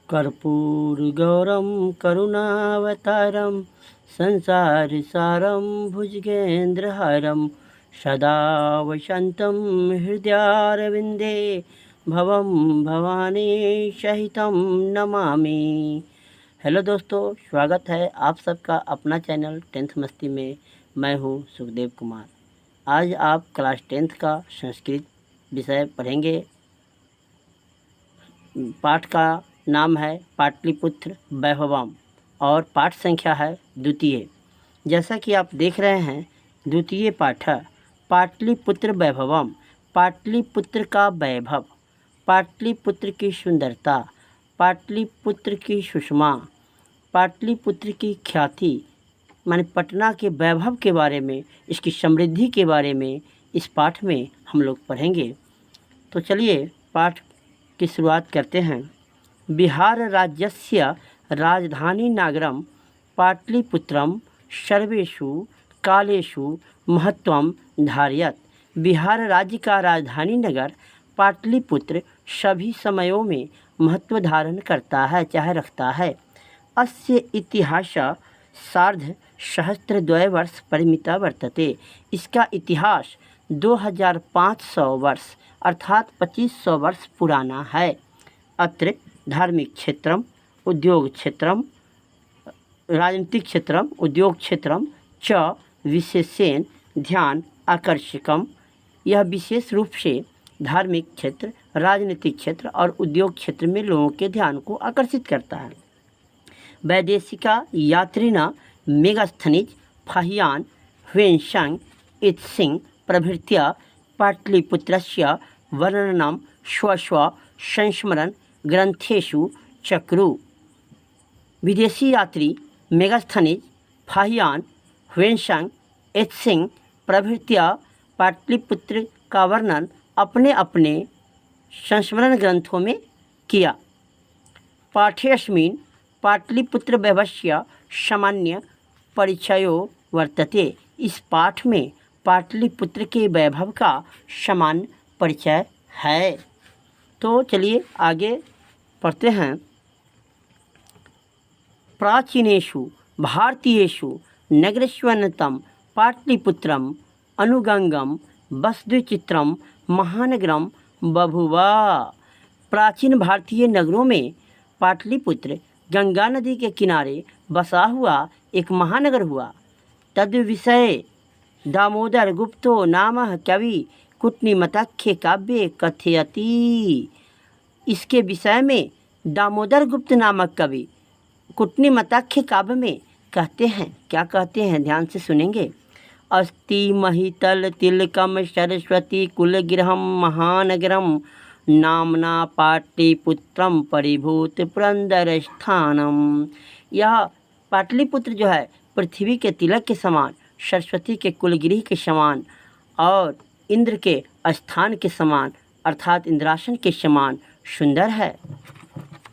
कर्पूरगौरं करुणावतारं संसारसारं भुजगेन्द्रहारं सदा वसन्तं हृदयारविन्दे भवं भवानी सहितं नमामि। हेलो दोस्तों, स्वागत है आप सबका अपना चैनल टेंथ मस्ती में। मैं हूं सुखदेव कुमार। आज आप क्लास 10th का संस्कृत विषय पढ़ेंगे। पाठ का नाम है पाटलिपुत्र वैभवम और पाठ संख्या है द्वितीय। जैसा कि आप देख रहे हैं, द्वितीय पाठ है पाटलिपुत्र वैभवम। पाटलिपुत्र का वैभव, पाटलिपुत्र की सुंदरता, पाटलिपुत्र की सुषमा, पाटलिपुत्र की ख्याति, माने पटना के वैभव के बारे में, इसकी समृद्धि के बारे में इस पाठ में हम लोग पढ़ेंगे। तो चलिए पाठ की शुरुआत करते हैं। बिहार राज्यस्य राजधानी नगरम पाटलिपुत्रम सर्वेषु कालेषु महत्वम धारयत। बिहार राज्य का राजधानी नगर पाटलिपुत्र सभी समयों में महत्व धारण करता है, चाहे रखता है। अस्य इतिहास सार्ध सहस्त्रद्वय वर्ष परिमिता वर्तते। इसका इतिहास 2500 वर्ष अर्थात 2500 वर्ष पुराना है। अत्र धार्मिक क्षेत्रम, उद्योग क्षेत्रम, राजनीतिक क्षेत्रम, उद्योग क्षेत्रम च विशेषेण ध्यान आकर्षकम। यह विशेष रूप से धार्मिक क्षेत्र, राजनीतिक क्षेत्र और उद्योग क्षेत्र में लोगों के ध्यान को आकर्षित करता है। वैदेशिका यात्रिना मेगास्थनीज फाहियान ह्वेनसांग इत्सिंग प्रभृत्या पाटलिपुत्रस्य वर्णनं स्वस्व संस्मरण ग्रंथेषु चक्रु। विदेशी यात्री मेगास्थनीज फाहियान ह्वेनसांग इत्सिंग प्रभृत्या पाटलिपुत्र का वर्णन अपने अपने संस्मरण ग्रंथों में किया। पाठेऽस्मिन् पाटलिपुत्र वैभवस्य सामान्य परिचयो वर्तते। इस पाठ में पाटलिपुत्र के वैभव का सामान्य परिचय है। तो चलिए आगे पढ़ते हैं। प्राचीनेषु भारतीयेषु नगरेष्वन्यतम पाटलिपुत्रम अनुगंगम वसुचित्रम महानगरम बभूवा। प्राचीन भारतीय नगरों में पाटलिपुत्र गंगा नदी के किनारे बसा हुआ एक महानगर हुआ। तद विषय दामोदर गुप्तो नाम कवि कूटनीमताख्ये काव्ये कथयति। इसके विषय में दामोदर गुप्त नामक कवि कूटनीमताख्य काव्य में कहते हैं। क्या कहते हैं, ध्यान से सुनेंगे। अस्ति महितल तिलकम सरस्वती कुलगृहम महानगरम नामना पाटलिपुत्रम परिभूत पुरंदर स्थानम। यह पाटलिपुत्र जो है पृथ्वी के तिलक के समान, सरस्वती के कुलगृह के समान और इंद्र के स्थान के समान अर्थात इंद्रासन के समान सुंदर है।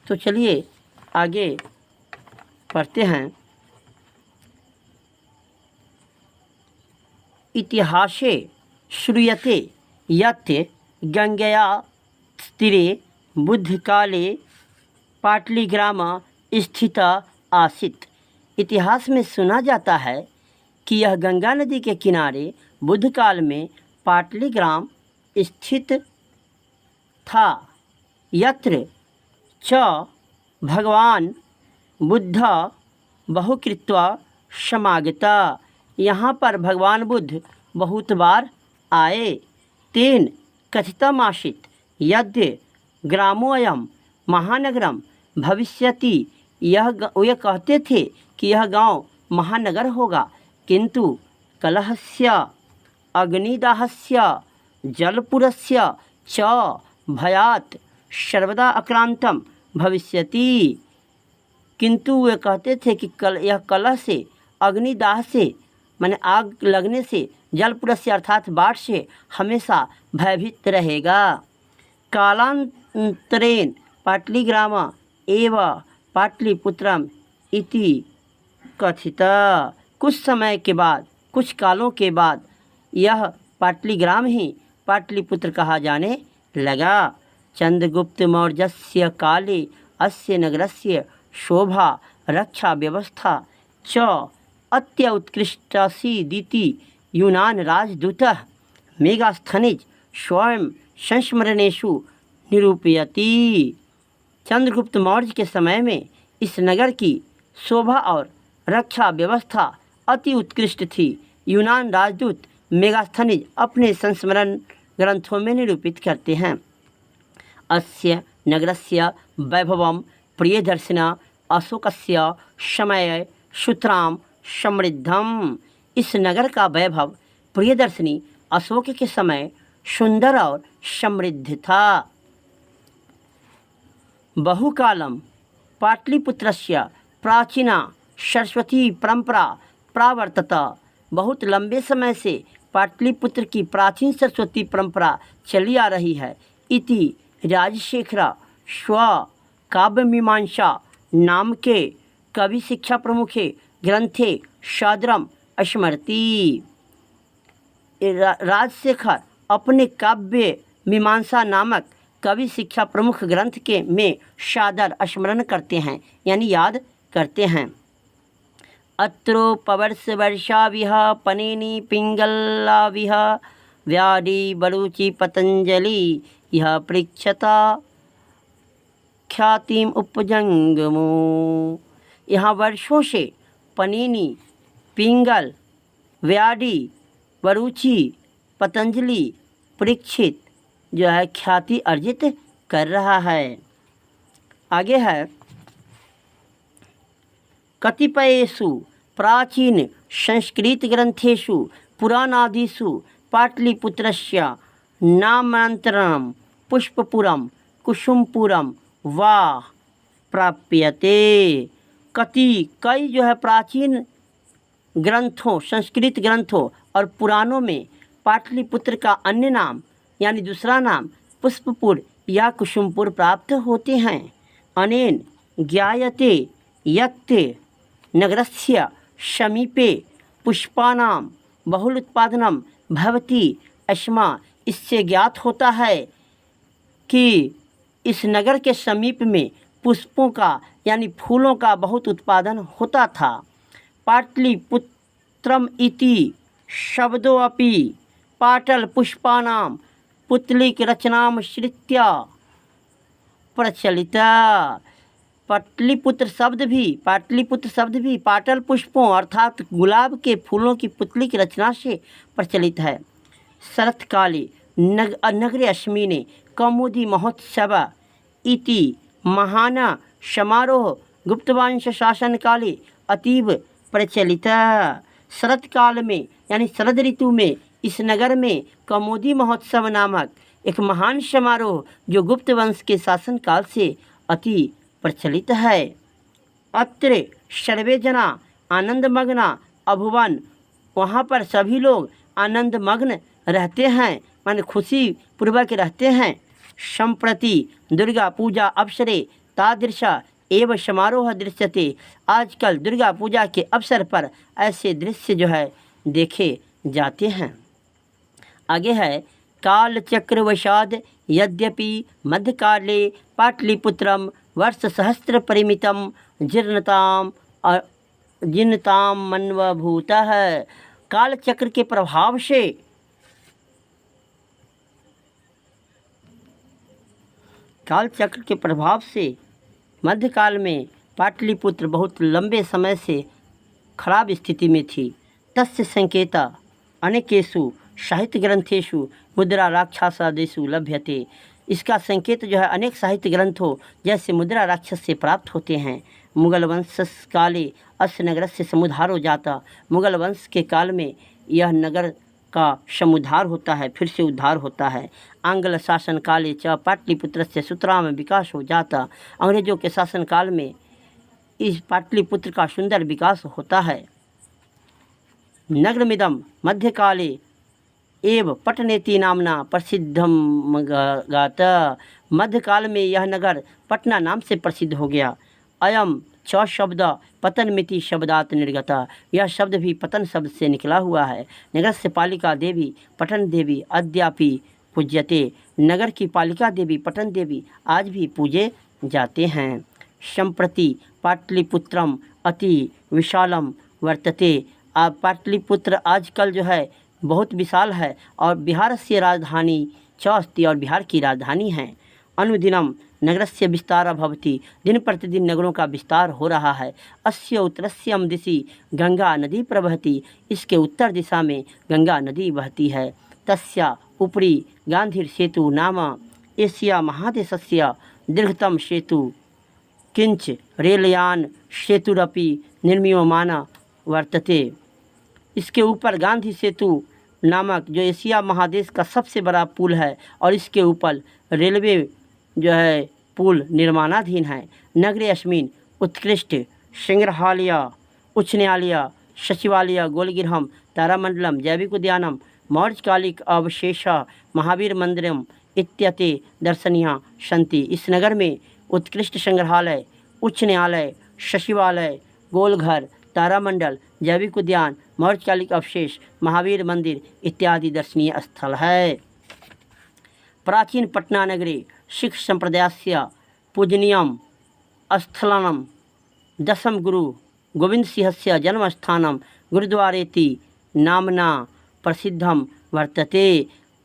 तो चलिए आगे पढ़ते हैं। इतिहासे श्रूयते यत् गंगया तीरे बुद्धकाले पाटलिग्राम स्थित आसीत्। इतिहास में सुना जाता है कि यह गंगा नदी के किनारे बुद्ध काल में पाटलिग्राम स्थित था। यत्र च भगवान बुद्ध बहुकृत्वा समागता। यहाँ पर भगवान बुद्ध बहुत बार आए। तेन कथितमासीत् यद्य ग्रामोऽयं महानगरम भविष्यति। यह कहते थे कि यह गांव महानगर होगा, किंतु कलहस्य अग्निदाहस्य जलपुरस्य च भयात् सर्वदा आक्रांतम भविष्यति। किंतु वे कहते थे कि यह कलह से, अग्निदाह से माने आग लगने से, जलपुरस्य अर्थात बाढ़ से हमेशा भयभीत रहेगा। कालांतरेण पाटलिग्राम एव पाटलिपुत्रम इति कथिता। कुछ समय के बाद, कुछ कालों के बाद यह पाटलिग्राम ही पाटलिपुत्र कहा जाने लगा। चंद्रगुप्त मौर्यस्य काले अस्य नगरस्य शोभा रक्षा व्यवस्था च अत्य उत्कृष्टासीदिति यूनान राजदूतः मेगास्थनीज स्वयं संस्मरणेषु निरूपयति। चंद्रगुप्त मौर्य के समय में इस नगर की शोभा और रक्षा व्यवस्था अति उत्कृष्ट थी। यूनान राजदूत मेगास्थनीज अपने संस्मरण ग्रंथों में निरूपित करते हैं। अस्य नगरस्य वैभवं प्रियदर्शिना अशोकस्य समय सुतरां समृद्धम। इस नगर का वैभव प्रियदर्शिनी अशोक के समय सुंदर और समृद्ध था। बहुकालं पाटलिपुत्रस्य प्राचीना सरस्वती परंपरा प्रावर्तत। बहुत लंबे समय से पाटलिपुत्र की प्राचीन सरस्वती परंपरा चली आ रही है। इति राजशेखर स्व काव्यमीमांसा नाम के कवि शिक्षा प्रमुखे ग्रंथे सादरम स्मरति। राजशेखर अपने काव्य मीमांसा नामक कवि शिक्षा प्रमुख ग्रंथ के में सादर स्मरण करते हैं, यानी याद करते हैं। अत्रोपवर्ष वर्षाविह पनेनी पिंगलाविह व्याडी बरूचि पतंजलि यह पृक्षता ख्यातिम उपजंगमो। यहाँ वर्षों से पनीनी, पिंगल, व्याडी, बरूचि, पतंजलि, परीक्षित जो है ख्याति अर्जित कर रहा है। आगे है कतिपयेषु प्राचीन संस्कृत ग्रंथेषु पुराणादिषु पाटलिपुत्रस्य नामान्तरणं पुष्पपुरं कुसुमपुरम वा प्राप्यते। कई जो है प्राचीन ग्रंथों, संस्कृत ग्रंथों और पुराणों में पाटलिपुत्र का अन्य नाम यानी दूसरा नाम पुष्पपुर या कुसुमपुर प्राप्त होते हैं। अनेन ज्ञायते यत् नगरस्य समीपे पुष्पानां बहुलोत्पादनं भवति अस्मा। इससे ज्ञात होता है कि इस नगर के समीप में पुष्पों का यानी फूलों का बहुत उत्पादन होता था। पाटलिपुत्रम इति शब्दोऽपि पाटल पुष्पानां पुतलिक रचनामश्रित्य प्रचलिता। पाटलिपुत्र शब्द भी पाटल पुष्पों अर्थात गुलाब के फूलों की पुतली की रचना से प्रचलित है। शरत्काले नगरे अस्मिन् कौमुदी महोत्सव इति महान समारोह गुप्तवंश शासन काले अतीव प्रचलिता। शरत काल में यानी शरद ऋतु में इस नगर में कौमुदी महोत्सव नामक एक महान समारोह जो गुप्त वंश के शासन काल से अति प्रचलित है। अत्र सर्वे जना आनंदमग्ना अभुवन। वहाँ पर सभी लोग आनंदमग्न रहते हैं, माने खुशी पूर्वक रहते हैं। संप्रति दुर्गा पूजा अवसरे तादृशा एवं समारोह दृश्यते। आजकल दुर्गा पूजा के अवसर पर ऐसे दृश्य जो है देखे जाते हैं। आगे है कालचक्रवशाद यद्यपि मध्यकाले पाटलिपुत्रम वर्षसहस्र परिमितम जीर्णताम मन्वभूतः। कालचक्र के प्रभाव से मध्यकाल में पाटलिपुत्र बहुत लंबे समय से खराब स्थिति में थी। तस्य संकेत अनेकेषु साहित्य ग्रंथेषु मुद्रा राक्षसादिषु लभ्यते। इसका संकेत जो है अनेक साहित्य ग्रंथों जैसे मुद्रा राक्षस से प्राप्त होते हैं। मुगल वंश काले अस्य नगरस्य समुद्धारो जाता। मुगल वंश के काल में यह नगर का समुद्धार होता है, फिर से उद्धार होता है। आंग्ल शासन काले च पाटलिपुत्र से सुतराम विकास हो जाता। अंग्रेजों के शासन काल में इस पाटलिपुत्र का सुंदर विकास होता है। नगरमिदं मध्यकाले एव पटनेति नामना प्रसिद्धम गात। मध्यकाल में यह नगर पटना नाम से प्रसिद्ध हो गया। अयम च शब्द पतनमिति शब्दात निर्गता। यह शब्द भी पतन शब्द से निकला हुआ है। नगर से पालिका देवी, पटन देवी अद्यापि पूज्यते। नगर की पालिका देवी पटन देवी आज भी पूजे जाते हैं। सम्प्रति पाटलिपुत्रम अति विशालम वर्तते। पाटलिपुत्र आजकल जो है बहुत विशाल है और बिहार से राजधानी च अस्ति और बिहार की राजधानी है। अनुदिनम नगरस्य विस्तारः भवति। दिन प्रतिदिन नगरों का विस्तार हो रहा है। अस्य उत्तरस्यम दिशि गंगा नदी प्रवहति। इसके उत्तर दिशा में गंगा नदी बहती है। तस्या उपरि गांधी सेतु नाम एशिया महादेशस्य दीर्घतम सेतु किंच रेलयान सेतुरपि निर्मीयमान वर्तते। इसके ऊपर गांधी सेतु नामक जो एशिया महादेश का सबसे बड़ा पुल है और इसके ऊपर रेलवे जो है पुल निर्माणाधीन है। नगरे अस्मिन् उत्कृष्ट संग्रहालय, उच्च न्यायालय, सचिवालय, गोलगृहम, तारामंडलम, जैविक उद्यानम, मौर्यकालिक अवशेष, महावीर मंदिरम इत्यते दर्शनीय सन्ति। इस नगर में उत्कृष्ट संग्रहालय, उच्च न्यायालय, सचिवालय, गोलघर, तारामंडल, जैविक उद्यान, मौर्यकालिक अवशेष, महावीर मंदिर इत्यादि दर्शनीय स्थल है। प्राचीन पटना नगरे सिख संप्रदायस्य पूजनीयं स्थलं दशम गुरु गोविंद सिंहस्य जन्मस्थानं गुरुद्वारेति नामना प्रसिद्धं वर्तते।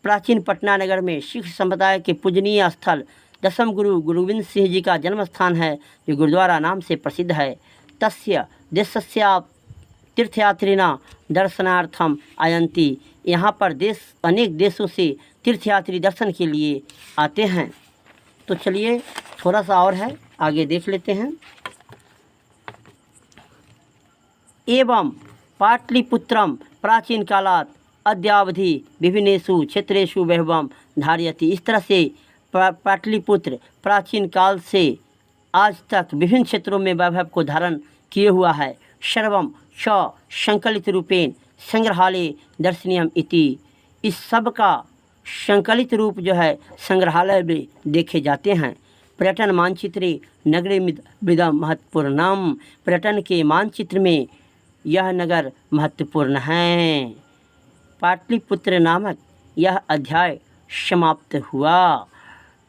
प्राचीन पटना नगर में सिख संप्रदाय के पूजनीय स्थल दशम गुरु गोविंद सिंह जी का जन्म स्थान है, जो गुरुद्वारा नाम से प्रसिद्ध है। तस्य देशस्य तीर्थयात्रिणा दर्शनार्थम आयन्ति। यहाँ पर अनेक देशों से तीर्थयात्री दर्शन के लिए आते हैं। तो चलिए थोड़ा सा और है, आगे देख लेते हैं। एवं पाटलिपुत्रम प्राचीन कालात अद्यावधि विभिन्नेषु क्षेत्रेषु वैभवं धारयति। इस तरह से पाटलिपुत्र प्राचीन काल से आज तक विभिन्न क्षेत्रों में वैभव को धारण किए हुआ है। सर्वम च संकलित रूपेण संग्रहालय दर्शनीयम इति। इस सब का संकलित रूप जो है संग्रहालय में देखे जाते हैं। पर्यटन मानचित्रे नगरे विदम महत्वपूर्णम। पर्यटन के मानचित्र में यह नगर महत्वपूर्ण है। पाटलिपुत्र नामक यह अध्याय समाप्त हुआ।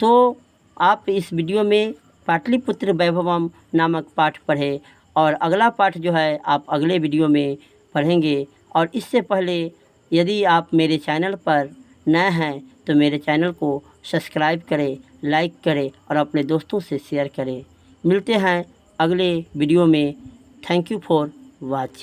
तो आप इस वीडियो में पाटलिपुत्र वैभवम नामक पाठ पढ़े और अगला पाठ जो है आप अगले वीडियो में पढ़ेंगे। और इससे पहले यदि आप मेरे चैनल पर नए हैं तो मेरे चैनल को सब्सक्राइब करें, लाइक करें और अपने दोस्तों से शेयर करें। मिलते हैं अगले वीडियो में। Thank you for watching.